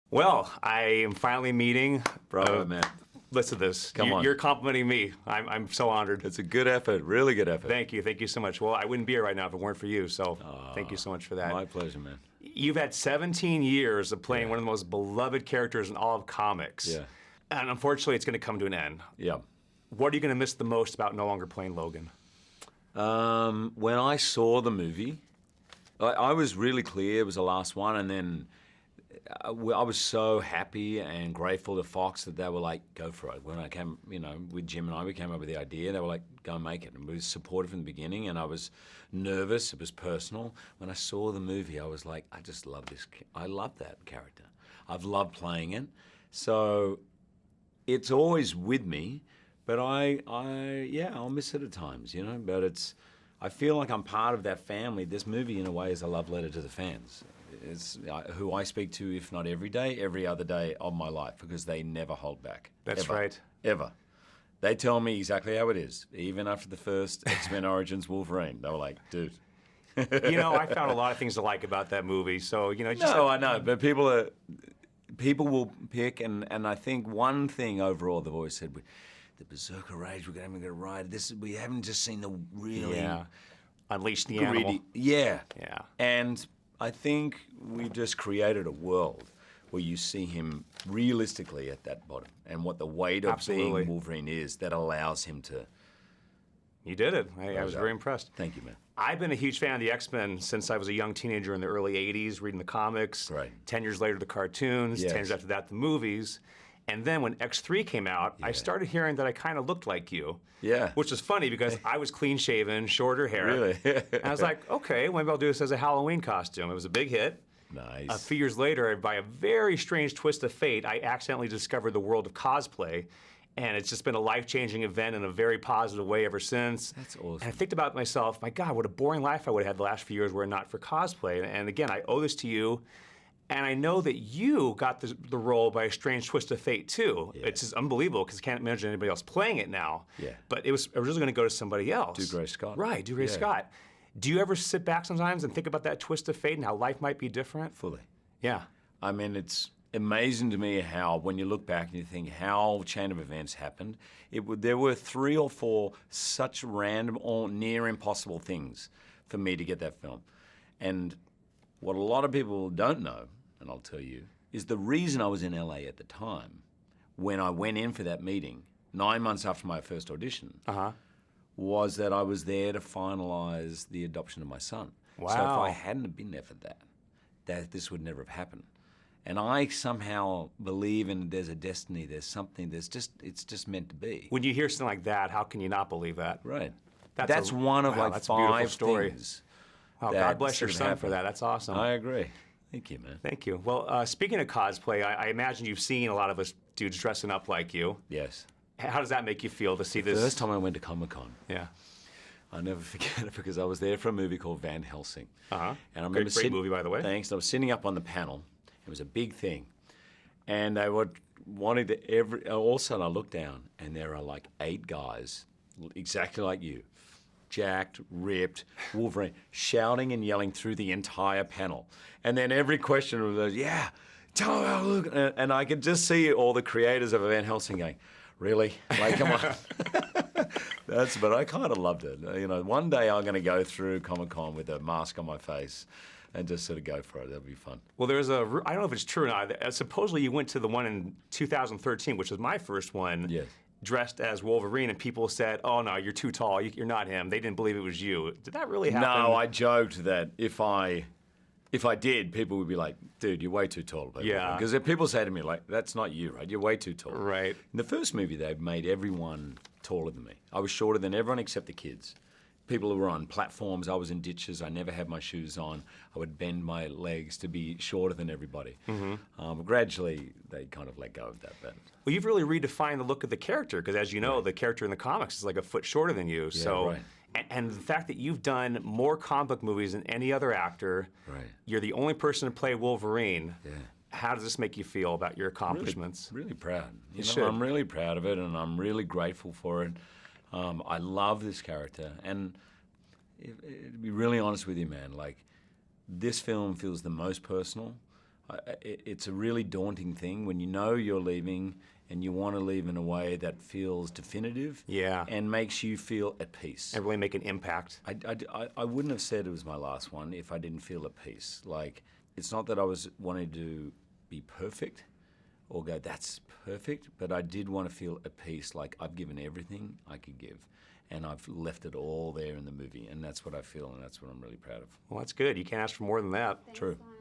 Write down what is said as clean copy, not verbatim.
Well, I am finally meeting. Bravo, man. Listen to this. Come on. You're complimenting me. I'm so honored. It's a good effort, really good effort. Thank you so much. Well, I wouldn't be here right now if it weren't for you, so thank you so much for that. My pleasure, man. You've had 17 years of playing one of the most beloved characters in all of comics. Yeah. And unfortunately, it's going to come to an end. Yeah. What are you going to miss the most about no longer playing Logan? When I saw the movie, I was really clear it was the last one, and then I was so happy and grateful to Fox that they were like, go for it. When I came, with Jim and I, we came up with the idea. They were like, go and make it. And we were supportive from the beginning, and I was nervous. It was personal. When I saw the movie, I was like, I just love this. I love that character. I've loved playing it. So it's always with me, but I'll miss it at times, But I feel like I'm part of that family. This movie, in a way, is a love letter to the fans. It's who I speak to, if not every day, every other day of my life, because they never hold back. That's ever, right. Ever. They tell me exactly how it is. Even after the first X-Men Origins Wolverine, they were like, dude. I found a lot of things to like about that movie. So, I know, but people will pick, and I think one thing overall, they've always said, the Berserker Rage, we're going to ride this. We haven't just seen the really unleash the greedy, animal. Yeah. Yeah. And I think we just created a world where you see him realistically at that bottom, and what the weight of being Wolverine is that allows him to. You did it. I was very impressed. Thank you, man. I've been a huge fan of the X-Men since I was a young teenager in the early 80s, reading the comics. Right. 10 years later, the cartoons. Yes. 10 years after that, the movies. And then when X3 came out, I started hearing that I kind of looked like you. Yeah. Which was funny because I was clean-shaven, shorter hair. Really? And I was like, okay, maybe I'll do this as a Halloween costume. It was a big hit. Nice. A few years later, by a very strange twist of fate, I accidentally discovered the world of cosplay. And it's just been a life-changing event in a very positive way ever since. That's awesome. And I think about myself, my God, what a boring life I would have had the last few years were it not for cosplay. And again, I owe this to you. And I know that you got the role by a strange twist of fate, too. Yeah. It's just unbelievable because I can't imagine anybody else playing it now. Yeah. But it was originally going to go to somebody else. Do Gray Scott. Right, Do Gray Scott. Do you ever sit back sometimes and think about that twist of fate and how life might be different? Fully. Yeah. I mean, it's amazing to me how, when you look back and you think how chain of events happened, there were 3 or 4 such random or near impossible things for me to get that film. And what a lot of people don't know, and I'll tell you, is the reason I was in LA at the time, when I went in for that meeting, 9 months after my first audition, was that I was there to finalize the adoption of my son. Wow. So if I hadn't have been there for that this would never have happened. And I somehow believe there's a destiny, there's something, it's just meant to be. When you hear something like that, how can you not believe that? Right. That's one of like that's a beautiful 5 story. things. Wow, God bless your son for that. That's awesome. I agree. Thank you, man. Thank you. Well, speaking of cosplay, I imagine you've seen a lot of us dudes dressing up like you. Yes. How does that make you feel to see this? The first time I went to Comic-Con. Yeah. I'll never forget it because I was there for a movie called Van Helsing. Uh-huh. And I remember great movie, by the way. Thanks. I was sitting up on the panel. It was a big thing. And they were wanting to all of a sudden I looked down and there are like 8 guys, exactly like you, jacked, ripped, Wolverine, shouting and yelling through the entire panel. And then every question was, yeah, tell me how to look. And I could just see all the creators of Van Helsing going, really? Like, come on. But I kind of loved it. One day I'm going to go through Comic-Con with a mask on my face and just sort of go for it. That'll be fun. Well, I don't know if it's true or not. Supposedly you went to the one in 2013, which was my first one, dressed as Wolverine, and people said, oh, no, you're too tall. You're not him. They didn't believe it was you. Did that really happen? No, I joked that if I did, people would be like, dude, you're way too tall. Yeah. Because if people say to me, like, that's not you, right? You're way too tall. Right. In the first movie, they made everyone taller than me. I was shorter than everyone except the kids. People who were on platforms, I was in ditches, I never had my shoes on. I would bend my legs to be shorter than everybody. Gradually, they kind of let go of that. But well, you've really redefined the look of the character, because as you know, the character in the comics is like a foot shorter than you. Yeah, so, right. And the fact that you've done more comic book movies than any other actor, you're the only person to play Wolverine. Yeah. How does this make you feel about your accomplishments? Really proud. You should. I'm really proud of it, and I'm really grateful for it. I love this character, and to be really honest with you, man, like, this film feels the most personal. it's a really daunting thing when you know you're leaving and you want to leave in a way that feels definitive and makes you feel at peace. And really make an impact. I wouldn't have said it was my last one if I didn't feel at peace. Like, it's not that I was wanting to be perfect or go, that's perfect, but I did want to feel at peace, like I've given everything I could give. And I've left it all there in the movie, and that's what I feel, and that's what I'm really proud of. Well, that's good. You can't ask for more than that. Thanks, True. Lon.